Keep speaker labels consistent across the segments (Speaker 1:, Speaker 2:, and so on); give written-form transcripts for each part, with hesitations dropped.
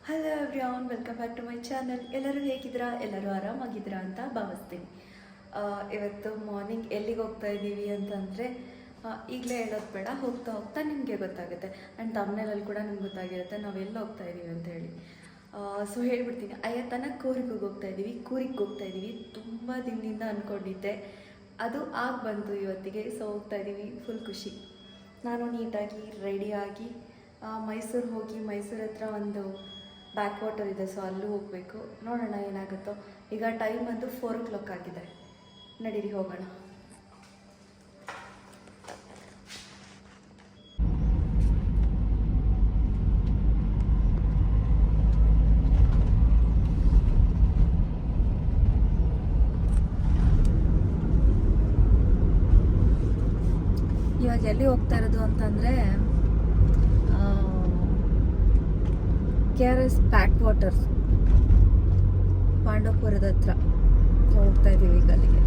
Speaker 1: Hello everyone, welcome back to my channel. ಎಲ್ಲರೂ ಹೇಗಿದ್ದೀರಾ? ಎಲ್ಲರೂ ಆರಾಮಾಗಿದ್ದೀರಾ ಅಂತ ಭಾವಿಸ್ತೀನಿ. ಇವತ್ತು ಮಾರ್ನಿಂಗ್ ಎಲ್ಲಿಗೆ ಹೋಗ್ತಾ ಇದ್ದೀವಿ ಅಂತಂದರೆ ಈಗಲೇ ಹೇಳೋದು ಬೇಡ, ಹೋಗ್ತಾ ಹೋಗ್ತಾ ನಿಮಗೆ ಗೊತ್ತಾಗುತ್ತೆ. ಆ್ಯಂಡ್ ತಮ್ಮನೇಲಲ್ಲಿ ಕೂಡ ನಿಮ್ಗೆ ಗೊತ್ತಾಗಿರುತ್ತೆ ನಾವು ಎಲ್ಲಿ ಹೋಗ್ತಾ ಇದ್ದೀವಿ ಅಂತ ಹೇಳಿ. ಸೊ ಹೇಳ್ಬಿಡ್ತೀನಿ, ಅಯ್ಯತನ ಕೂರಿಗೆ ಹೋಗ್ತಾ ಇದ್ದೀವಿ. ತುಂಬ ದಿನದಿಂದ ಅಂದ್ಕೊಂಡಿದ್ದೆ, ಅದು ಆಗಿ ಬಂತು ಇವತ್ತಿಗೆ. ಸೊ ಹೋಗ್ತಾ ಇದ್ದೀವಿ, ಫುಲ್ ಖುಷಿ. ನಾನು ನೀಟಾಗಿ ರೆಡಿಯಾಗಿ ಮೈಸೂರು ಹೋಗಿ, ಮೈಸೂರು ಹತ್ರ ಒಂದು ಬ್ಯಾಕ್ ವಾಟರ್ ಇದೆ, ಸೊ ಅಲ್ಲೂ ಹೋಗಬೇಕು. ನೋಡೋಣ ಏನಾಗುತ್ತೋ. ಈಗ ಟೈಮ್ ಬಂದು 4 o'clock ಆಗಿದೆ. ನಡೀರಿ ಹೋಗೋಣ. ಇವಾಗ ಎಲ್ಲಿ ಹೋಗ್ತಾ ಇರೋದು ಅಂತಂದರೆ KRS ಬ್ಯಾಕ್ ವಾಟರ್ಸ್ ಪಾಂಡವಪುರದ ಹತ್ರ ಹೋಗ್ತಾ ಇದ್ದೀವಿ ಈಗ ಅಲ್ಲಿಗೆ.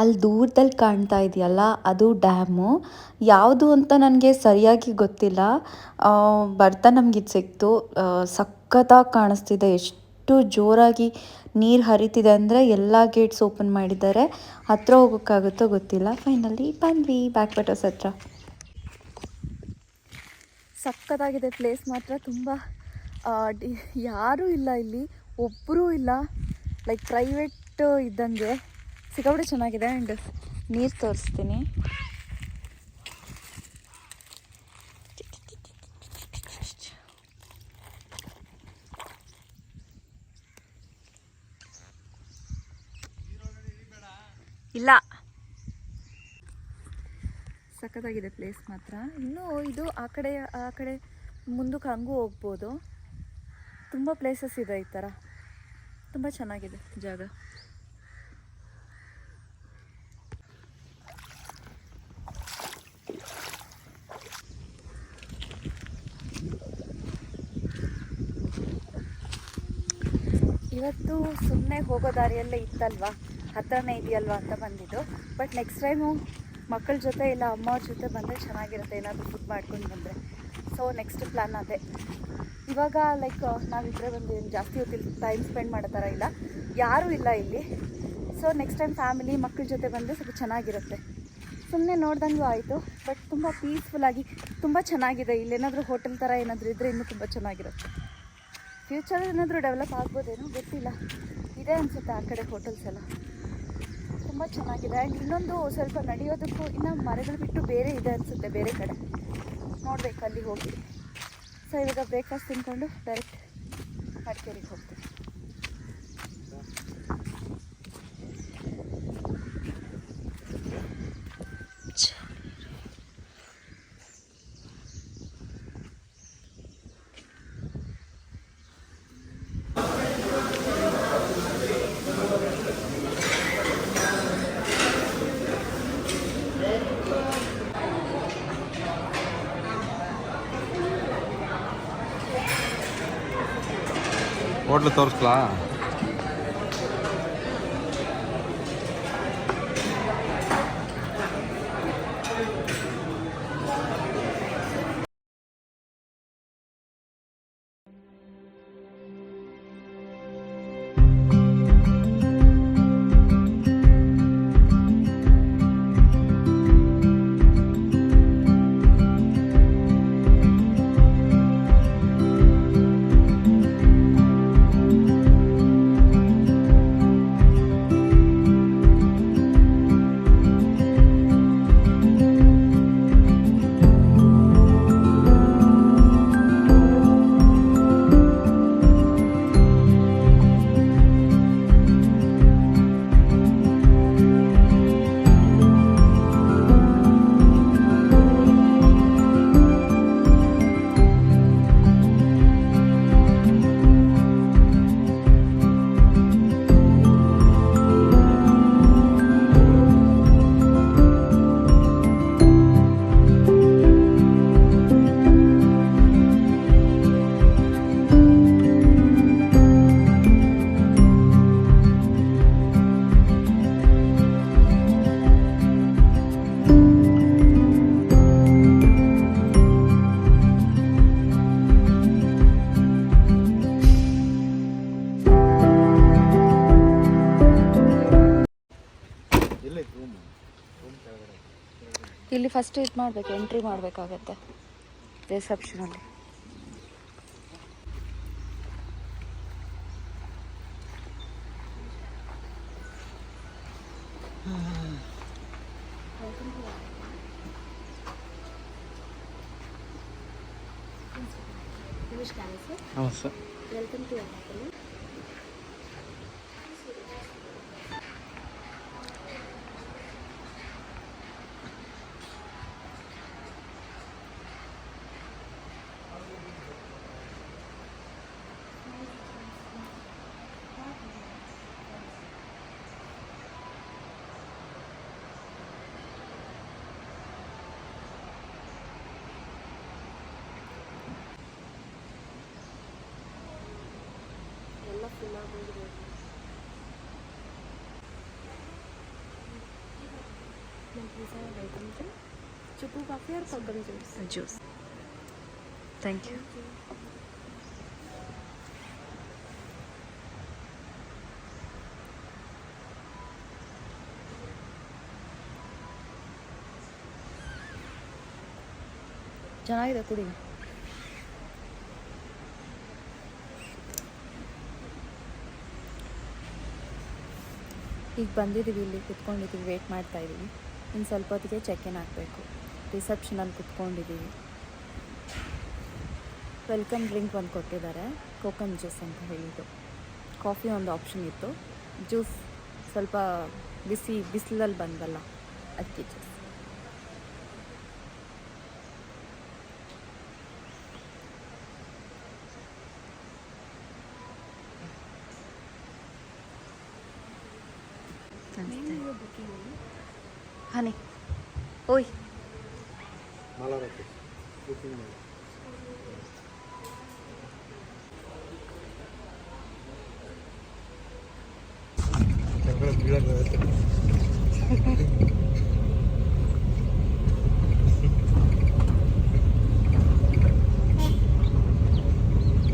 Speaker 1: ಅಲ್ಲಿ ದೂರದಲ್ಲಿ ಕಾಣ್ತಾ ಇದೆಯಲ್ಲ, ಅದು ಡ್ಯಾಮು. ಯಾವುದು ಅಂತ ನನಗೆ ಸರಿಯಾಗಿ ಗೊತ್ತಿಲ್ಲ. ಬರ್ತಾ ನಮ್ಗೆ ಇದು ಸಿಕ್ತು. ಸಖತ್ತಾಗಿ ಕಾಣಿಸ್ತಿದೆ. ಎಷ್ಟು ಜೋರಾಗಿ ನೀರು ಹರಿತಿದೆ ಅಂದರೆ ಎಲ್ಲ ಗೇಟ್ಸ್ ಓಪನ್ ಮಾಡಿದ್ದಾರೆ. ಹತ್ರ ಹೋಗೋಕ್ಕಾಗುತ್ತೋ ಗೊತ್ತಿಲ್ಲ. ಫೈನಲಿ ಬಂದ್ವಿ ಬ್ಯಾಕ್ ವಾಟರ್ಸ್ ಹತ್ರ. ಸಖತ್ತಾಗಿದೆ ಪ್ಲೇಸ್ ಮಾತ್ರ. ತುಂಬ ಯಾರೂ ಇಲ್ಲ ಇಲ್ಲಿ, ಒಬ್ಬರೂ ಇಲ್ಲ. ಲೈಕ್ ಪ್ರೈವೇಟ್ ಇದ್ದಂಗೆ ಸಿಕ್ಕಾಪಟ್ಟೆ ಚೆನ್ನಾಗಿದೆ. ಆ್ಯಂಡ್ ನೀರು ತೋರಿಸ್ತೀನಿ. ಇಲ್ಲ, ಸಖತ್ತಾಗಿದೆ ಪ್ಲೇಸ್ ಮಾತ್ರ. ಇನ್ನೂ ಇದು ಆ ಕಡೆ ಮುಂದಕ್ಕೆ ಹಂಗೂ ಹೋಗ್ಬೋದು. ತುಂಬ ಪ್ಲೇಸಸ್ ಇದೆ ಈ ಥರ. ತುಂಬ ಚೆನ್ನಾಗಿದೆ ಜಾಗ. ಇವತ್ತು ಸುಮ್ಮನೆ ಹೋಗೋ ದಾರಿಯಲ್ಲೇ ಇತ್ತಲ್ವ, ಹತ್ರನೇ ಇದೆಯಲ್ವ ಅಂತ ಬಂದಿದ್ದು. ಬಟ್ ನೆಕ್ಸ್ಟ್ ಟೈಮು ಮಕ್ಕಳ ಜೊತೆ ಇಲ್ಲ ಅಮ್ಮವ್ರ ಜೊತೆ ಬಂದರೆ ಚೆನ್ನಾಗಿರುತ್ತೆ, ಏನಾದರೂ ಫುಡ್ ಮಾಡ್ಕೊಂಡು ಬಂದರೆ. ಸೊ ನೆಕ್ಸ್ಟ್ ಪ್ಲ್ಯಾನ್ ಅದೇ. ಇವಾಗ ಲೈಕ್ ನಾವಿಬ್ಬರೇ ಬಂದು ಜಾಸ್ತಿ ಹೊತ್ತಿಲ್ಲ, ಟೈಮ್ ಸ್ಪೆಂಡ್ ಮಾಡೋ ಥರ ಇಲ್ಲ, ಯಾರೂ ಇಲ್ಲ ಇಲ್ಲಿ. ಸೊ ನೆಕ್ಸ್ಟ್ ಟೈಮ್ ಫ್ಯಾಮಿಲಿ ಮಕ್ಕಳ ಜೊತೆ ಬಂದರೆ ಸ್ವಲ್ಪ ಚೆನ್ನಾಗಿರುತ್ತೆ. ಸುಮ್ಮನೆ ನೋಡ್ದಂಗೂ ಆಯಿತು. ಬಟ್ ತುಂಬ ಪೀಸ್ಫುಲ್ಲಾಗಿ ತುಂಬ ಚೆನ್ನಾಗಿದೆ. ಇಲ್ಲೇನಾದರೂ ಹೋಟೆಲ್ ಥರ ಏನಾದರೂ ಇದ್ದರೆ ಇನ್ನೂ ತುಂಬ ಚೆನ್ನಾಗಿರುತ್ತೆ. ಫ್ಯೂಚರ್ ಏನಾದರೂ ಡೆವಲಪ್ ಆಗ್ಬೋದೇನೋ ಗೊತ್ತಿಲ್ಲ. ಇದೆ ಅನಿಸುತ್ತೆ ಆ ಕಡೆ ಹೋಟೆಲ್ಸ್ ಎಲ್ಲ ತುಂಬ ಚೆನ್ನಾಗಿದೆ. ಆ್ಯಂಡ್ ಇನ್ನೊಂದು ಸ್ವಲ್ಪ ನಡೆಯೋದಕ್ಕೂ ಇನ್ನು ಮರಗಳು ಬಿಟ್ಟು ಬೇರೆ ಇದೆ ಅನಿಸುತ್ತೆ, ಬೇರೆ ಕಡೆ ನೋಡಬೇಕು, ಅಲ್ಲಿ ಹೋಗಿ. ಸೊ ಇವಾಗ ಬ್ರೇಕ್ಫಾಸ್ಟ್ ತಿಂದ್ಕೊಂಡು ಡೈರೆಕ್ಟ್ ಮಡಿಕೇರಿಗೆ ಹೋಗ್ತೀವಿ.
Speaker 2: ಹೋಟ್ಲು ತೋರಿಸ್ಲಾ?
Speaker 1: ಇಲ್ಲಿ ಫಸ್ಟ್ ಇದು ಮಾಡಬೇಕು, ಎಂಟ್ರಿ ಮಾಡಬೇಕಾಗತ್ತೆ ರಿಸೆಪ್ಷನಲ್ಲಿ.
Speaker 2: ಹಾಂ sir.
Speaker 1: Welcome to
Speaker 3: Cukup kafe or Pagam juice?
Speaker 1: Juice. Thank you. ಚೆನ್ನಾಗಿದೆ ಕುಡಿ. ಈಗ ಬಂದಿದ್ದೀವಿ, ಇಲ್ಲಿ ಕುತ್ಕೊಂಡಿದ್ದೀವಿ, ವೇಟ್ ಮಾಡ್ತಾ ಇದ್ದೀವಿ. ಇನ್ನು ಸ್ವಲ್ಪ ಹೊತ್ತಿಗೆ ಚೆಕ್ ಇನ್ ಆಗಬೇಕು. ರಿಸೆಪ್ಷನಲ್ಲಿ ಕುತ್ಕೊಂಡಿದ್ದೀವಿ. ವೆಲ್ಕಮ್ ಡ್ರಿಂಕ್ ಒಂದು ಕೊಟ್ಟಿದ್ದಾರೆ, ಕೋಕಮ್ ಜ್ಯೂಸ್ ಅಂತ ಹೇಳಿದ್ದು. ಕಾಫಿ ಒಂದು ಆಪ್ಷನ್ ಇತ್ತು, ಜ್ಯೂಸ್ ಸ್ವಲ್ಪ ಬಿಸಿಲಲ್ಲಿ ಬಂದಲ್ಲ ಅದಕ್ಕೆ ಜ್ಯೂಸ್. ಹನಿ ಓಯ್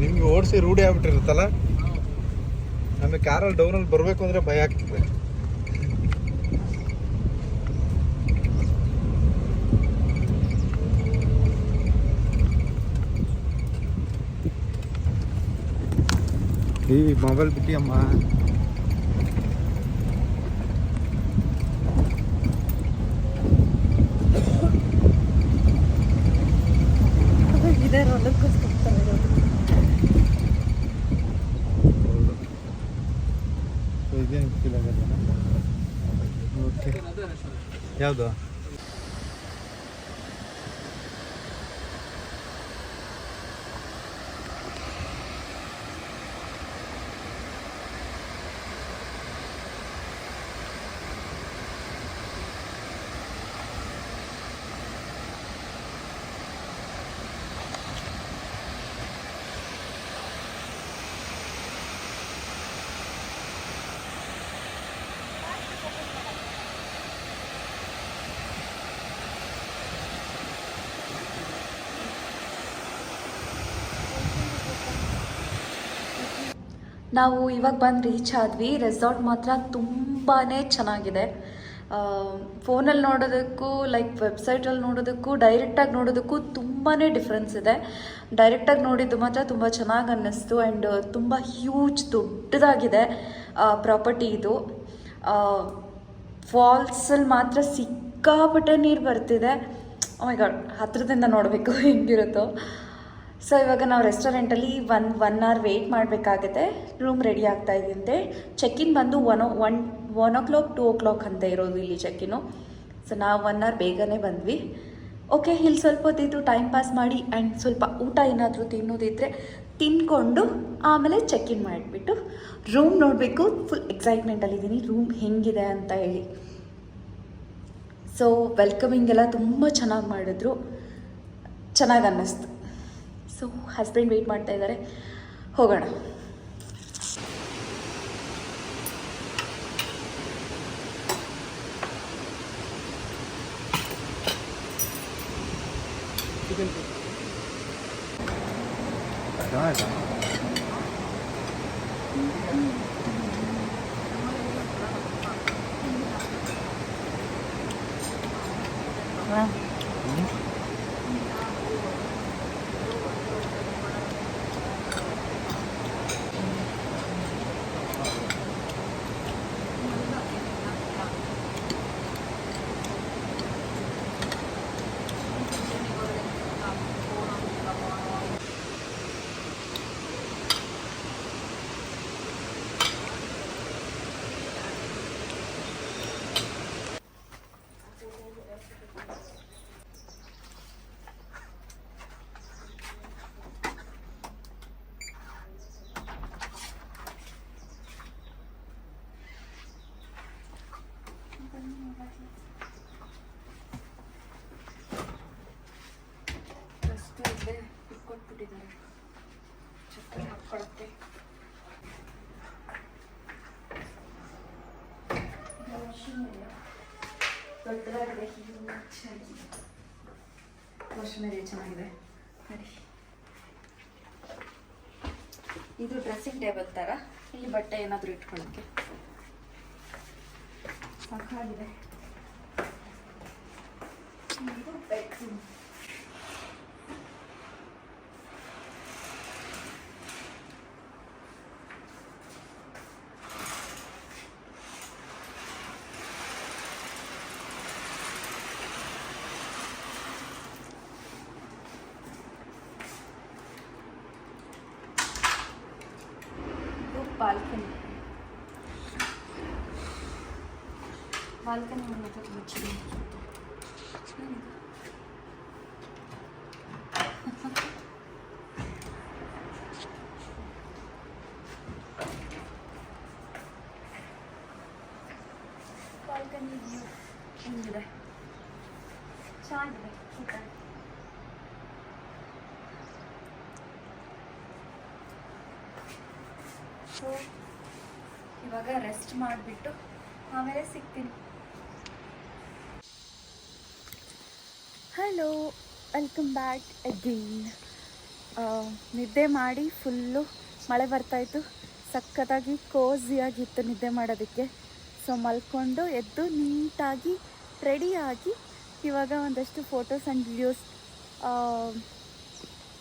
Speaker 2: ನಿಮ್ಗೆ ಓಡಿಸಿ ರೂಢಿ ಆಗ್ಬಿಟ್ಟಿರುತ್ತಲ್ಲ, ಆಮೇಲೆ ಕಾರಲ್ಲಿ ಡೌನಲ್ಲಿ ಬರಬೇಕು ಅಂದರೆ ಭಯ ಆಗ್ತದೆ. ಈ ಮೊಬೈಲ್ ಬಿಟ್ಟು ಅಮ್ಮ
Speaker 1: ಇದೇ ರೋಲರ್ ಕೋಸ್ಟರ್ ಇರೋದು.
Speaker 2: ಇದೇನು ಫೀಲ್ ಆಗುತ್ತೆ. ಓಕೆ, ಯಾವುದು?
Speaker 1: ನಾವು ಇವಾಗ ಬಂದು ರೀಚ್ ಆದ್ವಿ. ರೆಸಾರ್ಟ್ ಮಾತ್ರ ತುಂಬಾ ಚೆನ್ನಾಗಿದೆ. ಫೋನಲ್ಲಿ ನೋಡೋದಕ್ಕೂ ಲೈಕ್ ವೆಬ್ಸೈಟಲ್ಲಿ ನೋಡೋದಕ್ಕೂ ಡೈರೆಕ್ಟಾಗಿ ನೋಡೋದಕ್ಕೂ ತುಂಬಾ ಡಿಫ್ರೆನ್ಸ್ ಇದೆ. ಡೈರೆಕ್ಟಾಗಿ ನೋಡಿದ್ದು ಮಾತ್ರ ತುಂಬ ಚೆನ್ನಾಗಿ ಅನ್ನಿಸ್ತು. ಆ್ಯಂಡ್ ತುಂಬ ಹ್ಯೂಜ್ ದೊಡ್ಡದಾಗಿದೆ ಪ್ರಾಪರ್ಟಿ ಇದು. ಫಾಲ್ಸಲ್ಲಿ ಮಾತ್ರ ಸಿಕ್ಕಾಪಟ್ಟೆ ನೀರು ಬರ್ತಿದೆ. ಓ ಮೈ ಗಾಡ್, ಹತ್ರದಿಂದ ನೋಡಬೇಕು ಹೆಂಗಿರುತ್ತೋ. ಸೊ ಇವಾಗ ನಾವು ರೆಸ್ಟೋರೆಂಟಲ್ಲಿ ಒನ್ ಅವರ್ ವೆಯ್ಟ್ ಮಾಡಬೇಕಾಗುತ್ತೆ. ರೂಮ್ ರೆಡಿ ಆಗ್ತಾ ಇದೆಯಂತೆ. ಚೆಕ್-ಇನ್ ಬಂದು 1 o'clock 2 o'clock ಅಂತ ಇರೋದು ಇಲ್ಲಿ ಚೆಕ್-ಇನ್ನು. ಸೊ ನಾವು 1 hour ಬೇಗನೆ ಬಂದ್ವಿ. ಓಕೆ, ಇಲ್ಲಿ ಸ್ವಲ್ಪ ಹೊತ್ತಿದ್ದು ಟೈಮ್ ಪಾಸ್ ಮಾಡಿ ಆ್ಯಂಡ್ ಸ್ವಲ್ಪ ಊಟ ಏನಾದರೂ ತಿನ್ನೋದಿದ್ರೆ ತಿನ್ಕೊಂಡು ಆಮೇಲೆ ಚೆಕ್-ಇನ್ ಮಾಡಿಬಿಟ್ಟು ರೂಮ್ ನೋಡಬೇಕು. ಫುಲ್ ಎಕ್ಸೈಟ್ಮೆಂಟಲ್ಲಿದ್ದೀನಿ ರೂಮ್ ಹೆಂಗಿದೆ ಅಂತ ಹೇಳಿ. ಸೊ ವೆಲ್ಕಮಿಂಗ್ ಎಲ್ಲ ತುಂಬ ಚೆನ್ನಾಗಿ ಮಾಡಿದ್ರು, ಚೆನ್ನಾಗಿ ಅನ್ನಿಸ್ತು. ಸೊ ಹಸ್ಬೆಂಡ್ ವೆಯ್ಟ್ ಮಾಡ್ತಾ ಇದ್ದಾರೆ, ಹೋಗೋಣ. ಹಾಂ ರಸ್ತೆ ಇಲ್ಲೇ ಇಟ್ಕೊಟ್ಬಿಟ್ಟಿದ್ದಾರೆ ಚಪ್ಪಲಿ ಹಾಕ್ಕೊಳಕ್ಕೆ. ದೊಡ್ಡದಾಗಿದೆ, ಚೆನ್ನಾಗಿದೆ. ವಾಶಿಂಗ್ ಏರಿಯಾ ಚೆನ್ನಾಗಿದೆ ನೋಡಿ. ಇದು ಡ್ರೆಸ್ಸಿಂಗ್ ಟೇಬಲ್ ಥರ, ಇಲ್ಲಿ ಬಟ್ಟೆ ಏನಾದರೂ ಇಟ್ಕೊಳ್ಳೋಕ್ಕೆ ಸಾಕಾಗಿದೆ. ಇದು ಬೆಡ್ರೂಮ್. ಬಾಲ್ಕನಿ ಬಾಲ್ಕನಿ ಮಾತ್ರ ತುಂಬ ಚೆನ್ನಾಗಿದೆ. ಬಾಲ್ಕನಿ ವ್ಯೂ ಹೆಂಗಿದೆ, ಚೆನ್ನಾಗಿದೆ. ಸೊ ಇವಾಗ ರೆಸ್ಟ್ ಮಾಡಿಬಿಟ್ಟು ಆಮೇಲೆ ಸಿಗ್ತೀನಿ. Hello, welcome back again. ನಿದ್ದೆ ಮಾಡಿ ಫುಲ್ಲು ಮಳೆ ಬರ್ತಾಯಿತ್ತು, ಸಖತ್ತಾಗಿ ಕೋಝಿಯಾಗಿತ್ತು ನಿದ್ದೆ ಮಾಡೋದಕ್ಕೆ. ಸೊ ಮಲ್ಕೊಂಡು ಎದ್ದು ನೀಟಾಗಿ ರೆಡಿಯಾಗಿ ಇವಾಗ ಒಂದಷ್ಟು ಫೋಟೋಸ್ ಆ್ಯಂಡ್ ವಿಡಿಯೋಸ್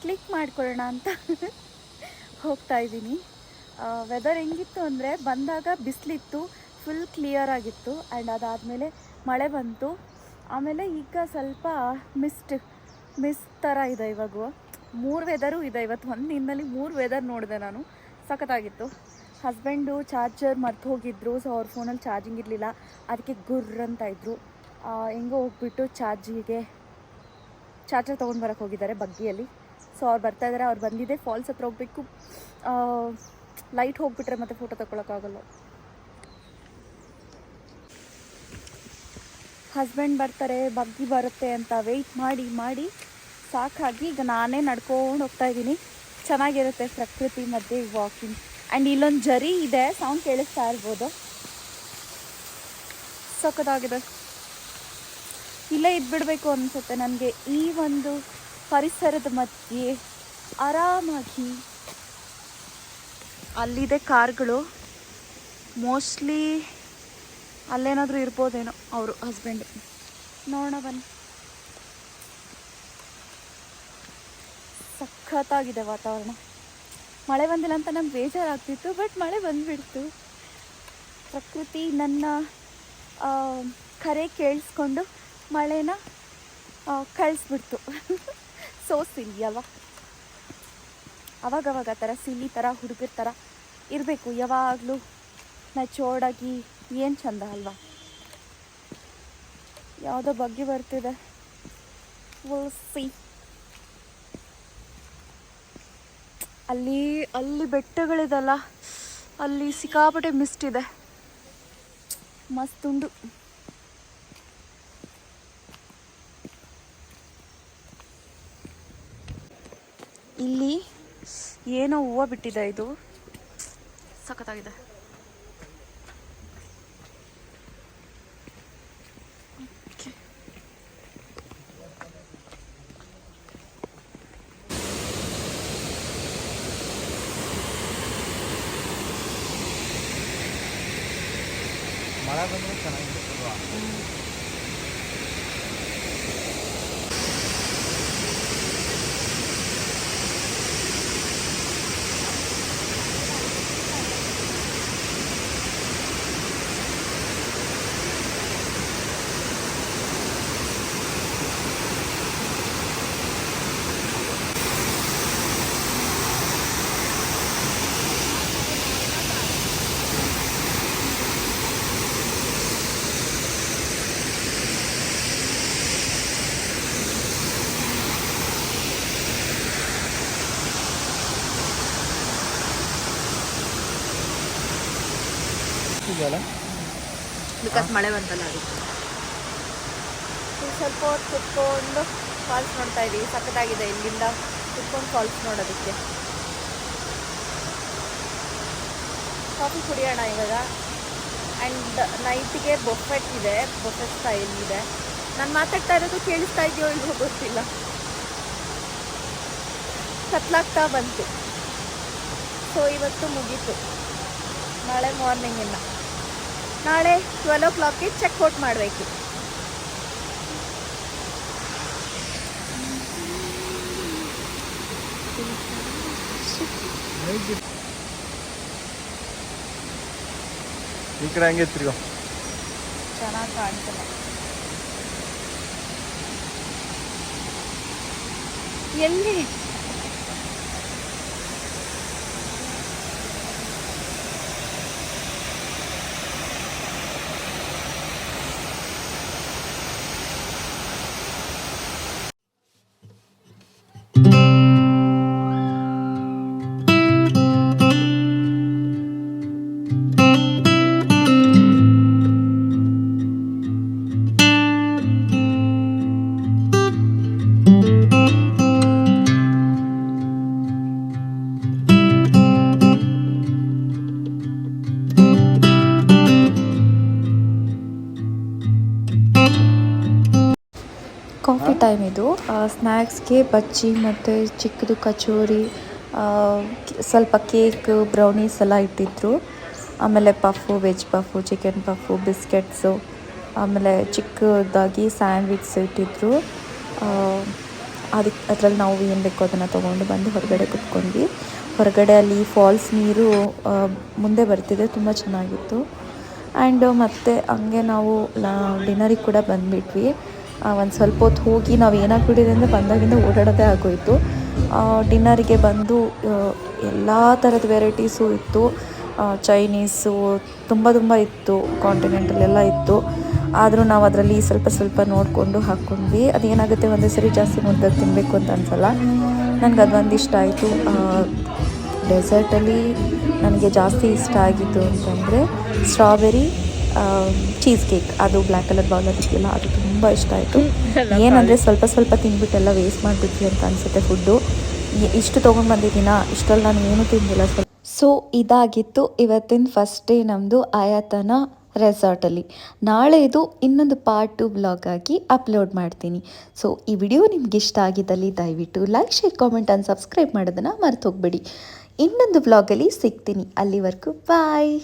Speaker 1: ಕ್ಲಿಕ್ ಮಾಡ್ಕೊಳ್ಳೋಣ ಅಂತ ಹೋಗ್ತಾ ಇದ್ದೀನಿ. ವೆದರ್ ಹೆಂಗಿತ್ತು ಅಂದರೆ, ಬಂದಾಗ ಬಿಸಿಲಿತ್ತು, ಫುಲ್ ಕ್ಲಿಯರ್ ಆಗಿತ್ತು. ಆ್ಯಂಡ್ ಅದಾದಮೇಲೆ ಮಳೆ ಬಂತು. ಆಮೇಲೆ ಈಗ ಸ್ವಲ್ಪ ಮಿಸ್ಟ್ ಥರ ಇದೆ. ಇವಾಗ 3 ವೆದರು ಇದೆ. ಇವತ್ತು ಒಂದು ದಿನದಲ್ಲಿ 3 ವೆದರ್ ನೋಡಿದೆ ನಾನು, ಸಖತ್ತಾಗಿತ್ತು. ಹಸ್ಬೆಂಡು ಚಾರ್ಜರ್ ಮರ್ತು ಹೋಗಿದ್ರು. ಸೊ ಅವ್ರ ಫೋನಲ್ಲಿ ಚಾರ್ಜಿಂಗ್ ಇರಲಿಲ್ಲ, ಅದಕ್ಕೆ ಗುರ್ರ್ ಅಂತ ಇದ್ದರು. ಹೆಂಗೋ ಹೋಗ್ಬಿಟ್ಟು ಚಾರ್ಜರ್ ತೊಗೊಂಡು ಬರೋಕ್ಕೆ ಹೋಗಿದ್ದಾರೆ ಬಗ್ಗಿಯಲ್ಲಿ. ಸೊ ಅವ್ರು ಬರ್ತಾಯಿದ್ದಾರೆ. ಅವ್ರು ಬಂದಿದೆ, ಫಾಲ್ಸ್ ಹತ್ರ ಹೋಗಬೇಕು. ಲೈಟ್ ಹೋಗ್ಬಿಟ್ರೆ ಮತ್ತೆ ಫೋಟೋ ತಗೊಳಕ್ಕಾಗಲ್ಲ. ಹಸ್ಬೆಂಡ್ ಬರ್ತಾರೆ, ಬಗ್ಗಿ ಬರುತ್ತೆ ಅಂತ ವೆಯ್ಟ್ ಮಾಡಿ ಸಾಕಾಗಿ ಈಗ ನಾನೇ ನಡ್ಕೊಂಡು ಹೋಗ್ತಾಯಿದ್ದೀನಿ. ಚೆನ್ನಾಗಿರುತ್ತೆ ಪ್ರಕೃತಿ ಮಧ್ಯೆ ವಾಕಿಂಗ್. ಆ್ಯಂಡ್ ಇಲ್ಲೊಂದು ಜರಿ ಇದೆ, ಸೌಂಡ್ ಕೇಳಿಸ್ತಾ ಇರ್ಬೋದು, ಸಖತ್ತಾಗಿದೆ. ಇಲ್ಲೇ ಇದ್ಬಿಡಬೇಕು ಅನಿಸುತ್ತೆ ನನಗೆ, ಈ ಒಂದು ಪರಿಸರದ ಮಧ್ಯೆ ಆರಾಮಾಗಿ. ಅಲ್ಲಿದೆ ಕಾರ್ಗಳು, ಮೋಸ್ಟ್ಲಿ ಅಲ್ಲೇನಾದರೂ ಇರ್ಬೋದೇನೋ ಅವರು ಹಸ್ಬೆಂಡು. ನೋಡೋಣ ಬನ್ನಿ. ಸಖತ್ತಾಗಿದೆ ವಾತಾವರಣ. ಮಳೆ ಬಂದಿಲ್ಲ ಅಂತ ನಮ್ಗೆ ಬೇಜಾರಾಗ್ತಿತ್ತು, ಬಟ್ ಮಳೆ ಬಂದುಬಿಡ್ತು. ಪ್ರಕೃತಿ ನನ್ನ ಕರೆ ಕೇಳಿಸ್ಕೊಂಡು ಮಳೆನ ಕಳಿಸ್ಬಿಡ್ತು. ಸೋ ಸಿಲಿ ಅಲ್ವಾ? ಅವಾಗವಾಗ ಆ ಥರ ಸಿಲಿ ಥರ ಹುಡುಗರ ಥರ ಇರಬೇಕು ಯಾವಾಗಲೂ, ಮೆಚೋರ್ಡಾಗಿ. ಏನು ಚಂದ ಅಲ್ವಾ? ಯಾವುದೋ ಬಗ್ಗೆ ಬರ್ತಿದೆ, ಸಿ. ಅಲ್ಲಿ ಬೆಟ್ಟಗಳಿದಲ್ಲ, ಅಲ್ಲಿ ಸಿಕ್ಕಾಪಟ್ಟೆ ಮಿಸ್ಟ್ ಇದೆ, ಮಸ್ತುಂಡು. ಇಲ್ಲಿ ಏನೋ ಹೂವು ಬಿಟ್ಟಿದೆ, ಇದು ಸಖತ್ತಾಗಿದೆ.
Speaker 2: ಮಳೆ ಬಂದರೆ ಚೆನ್ನಾಗಿರುತ್ತಲ್ವಾ?
Speaker 3: ಬಿಕಾಸ್ ಮಳೆ ಬಂತಲ್ಲ ಅದಕ್ಕೆ.
Speaker 1: ಸ್ವಲ್ಪ ಹೊತ್ತು ಕುತ್ಕೊಂಡು ಫಾಲ್ಸ್ ನೋಡ್ತಾ ಇದ್ದೀವಿ. ಸಖತ್ತಾಗಿದೆ ಇಲ್ಲಿಂದ ಕುತ್ಕೊಂಡು ಫಾಲ್ಸ್ ನೋಡೋದಕ್ಕೆ. ಕಾಫಿ ಕುಡಿಯೋಣ ಇವಾಗ. ಆ್ಯಂಡ್ ನೈಟಿಗೆ ಬೊಫೆಟ್ ಇದೆ, ಬೊಫೆಟ್ ಸ್ಟೈಲ್ ಇದೆ. ನಾನು ಮಾತಾಡ್ತಾ ಇರೋದು ಕೇಳಿಸ್ತಾ ಇದೆಯೋ ಇಲ್ವೋ ಗೊತ್ತಿಲ್ಲ. ಕತ್ಲಾಗ್ತಾ ಬಂತು. ಸೊ ಇವತ್ತು ಮುಗೀತು. ನಾಳೆ ಮಾರ್ನಿಂಗ್ ಇನ್ನು ನಾಳೆ 12 o'clockಗೆ ಚೆಕ್ಔಟ್ ಮಾಡಬೇಕು.
Speaker 2: ಈ ಕಡೆ ಹಂಗೆ ತಿರ್ಗೋ.
Speaker 1: ಚೆನ್ನಾಗಿ ಕಾಣ್ತಲ್ಲ. ಎಲ್ಲಿ ಕಾಫಿ ಟೈಮ್ ಇದು. ಸ್ನ್ಯಾಕ್ಸ್ಗೆ ಬಜ್ಜಿ ಮತ್ತು ಚಿಕ್ಕದು ಕಚೋರಿ, ಸ್ವಲ್ಪ ಕೇಕ್, ಬ್ರೌನೀಸ್ ಎಲ್ಲ ಇಟ್ಟಿದ್ರು. ಆಮೇಲೆ puff, veg puff, chicken puff, biscuits, ಆಮೇಲೆ ಚಿಕ್ಕದಾಗಿ ಸ್ಯಾಂಡ್ವಿಚ್ಸ್ ಇಟ್ಟಿದ್ರು. ಅದರಲ್ಲಿ ನಾವು ಏನು ಬೇಕೋ ಅದನ್ನು ತೊಗೊಂಡು ಬಂದು ಹೊರಗಡೆ ಕುತ್ಕೊಂಡ್ವಿ. ಹೊರಗಡೆ ಅಲ್ಲಿ ಫಾಲ್ಸ್ ನೀರು ಮುಂದೆ ಬರ್ತಿದೆ, ತುಂಬ ಚೆನ್ನಾಗಿತ್ತು. ಆ್ಯಂಡ್ ಮತ್ತು ಹಂಗೆ ನಾವು ಡಿನ್ನರಿಗೆ ಕೂಡ ಬಂದುಬಿಟ್ವಿ. ಒಂದು ಸ್ವಲ್ಪ ಹೊತ್ತು ಹೋಗಿ ನಾವು ಏನಾಗ್ಬಿಟ್ಟಿದೆ ಅಂದರೆ ಬಂದಾಗಿಂದ ಓಡಾಡೋದೇ ಆಗೋಯಿತು. ಡಿನ್ನರಿಗೆ ಬಂದು ಎಲ್ಲ ಥರದ ವೆರೈಟೀಸು ಇತ್ತು. ಚೈನೀಸು ತುಂಬ ಇತ್ತು, ಕಾಂಟಿನೆಂಟಲೆಲ್ಲ ಇತ್ತು. ಆದರೂ ನಾವು ಅದರಲ್ಲಿ ಸ್ವಲ್ಪ ನೋಡಿಕೊಂಡು ಹಾಕ್ಕೊಂಡ್ವಿ. ಅದೇನಾಗುತ್ತೆ ಒಂದೇ ಸರಿ ಜಾಸ್ತಿ ನೋಡಿದಾಗ ತಿನ್ನಬೇಕು ಅಂತ ಅನಿಸಲ್ಲ. ನನಗೆ ಅದೊಂದು ಇಷ್ಟ ಆಯಿತು. ಡೆಸರ್ಟಲ್ಲಿ ನನಗೆ ಜಾಸ್ತಿ ಇಷ್ಟ ಆಗಿದ್ದು ಅಂತಂದರೆ ಸ್ಟ್ರಾಬೆರಿ ಚೀಸ್ ಕೇಕ್. ಅದು ಬ್ಲ್ಯಾಕ್ ಕಲರ್ ಬೌಲಲ್ಲಿ ಇದೆಯಲ್ಲ, ಅದು ತುಂಬ ಇಷ್ಟ ಆಯಿತು. ಏನಂದರೆ ಸ್ವಲ್ಪ ತಿಂದ್ಬಿಟ್ಟೆಲ್ಲ ವೇಸ್ಟ್ ಮಾಡಿಬಿಟ್ವಿ ಅಂತ ಅನಿಸುತ್ತೆ ಫುಡ್ಡು. ಇಷ್ಟು ತೊಗೊಂಡು ಬಂದಿದ್ದೀನ, ಇಷ್ಟರಲ್ಲಿ ನಾನು ಏನೂ ತಿಂದಿಲ್ಲ. ಸೊ ಇದಾಗಿತ್ತು ಇವತ್ತಿನ ಫಸ್ಟ್ ಡೇ ನಮ್ಮದು ಆಯಾತನ ರೆಸಾರ್ಟಲ್ಲಿ. ನಾಳೆ ಇದು ಇನ್ನೊಂದು ಪಾರ್ಟ್ 2 ವ್ಲಾಗ್ ಆಗಿ ಅಪ್ಲೋಡ್ ಮಾಡ್ತೀನಿ. ಸೊ ಈ ವಿಡಿಯೋ ನಿಮ್ಗೆ ಇಷ್ಟ ಆಗಿದ್ದಲ್ಲಿ ದಯವಿಟ್ಟು like, share, comment and subscribe ಮಾಡೋದನ್ನು ಮರೆತು ಹೋಗಬೇಡಿ. ಇನ್ನೊಂದು ವ್ಲಾಗಲ್ಲಿ ಸಿಗ್ತೀನಿ. ಅಲ್ಲಿವರೆಗೂ ಬಾಯ್.